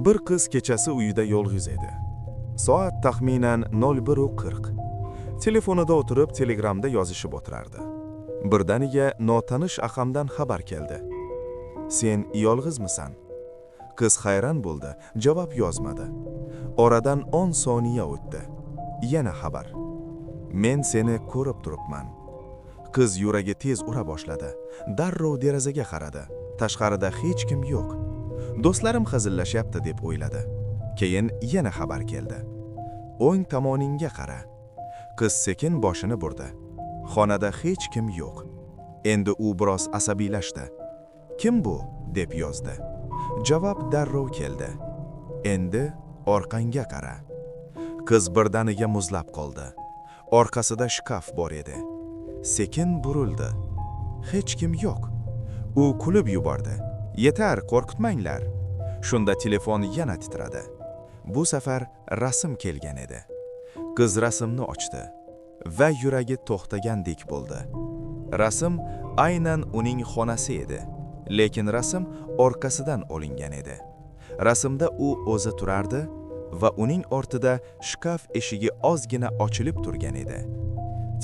Bir qiz kechasi uyida yolg'iz edi. Soat taxminan 01:40. Telefonida o'tirib Telegramda yozishib o'tirardi. Birdaniga notanish aqamdan xabar keldi. "Sen yolg'izmisan?" Qiz hayron bo'ldi, javob yozmadi. Oradan 10 soniya o'tdi. Yana xabar. "Men seni ko'rib turibman." Qiz yuragi tez ura boshladi. Darrov derazaga qaradi. Tashqarida hech kim yo'q. Do'stlarim hazillashyapti deb o'yladi. Keyin yana xabar keldi. "O'ng tomoningga qara." Qiz sekin boshini burdi. Xonada hech kim yo'q. Endi u biroz asabiylashdi. "Kim bu?" deb yozdi. Javob darrov keldi. "Endi orqangga qara." Qiz birdaniga muzlab qoldi. Orqasida shkaf bor edi. Sekin burildi. Hech kim yo'q. U kulib yubordi. "Yetar, qo'rqitmanglar." Shunda telefon yana titradi. Bu safar rasm kelgan edi. Qiz rasmni ochdi va yuragi to'xtagandek bo'ldi. Rasm aynan uning xonasi edi, lekin rasm orqasidan olingan edi. Rasmda u o'zi turardi va uning ortida shkaf eshigi ozgina ochilib turgan edi.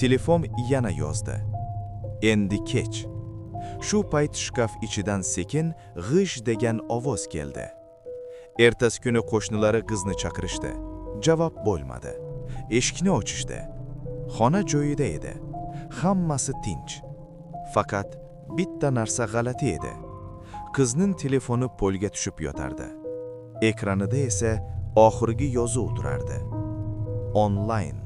Telefon yana yozdi. "Endi kech." Shu payt shkaf ichidan sekin g'ish degan ovoz keldi. Ertasi kuni qo'shnilari qizni chaqirishdi. Javob bo'lmadi. Eshikni ochishdi. Xona joyida edi. Hammasi tinch. Faqat bitta narsa g'alati edi. Qizning telefoni polga tushib yotardi. Ekranida esa oxirgi yozuv turardi. Online.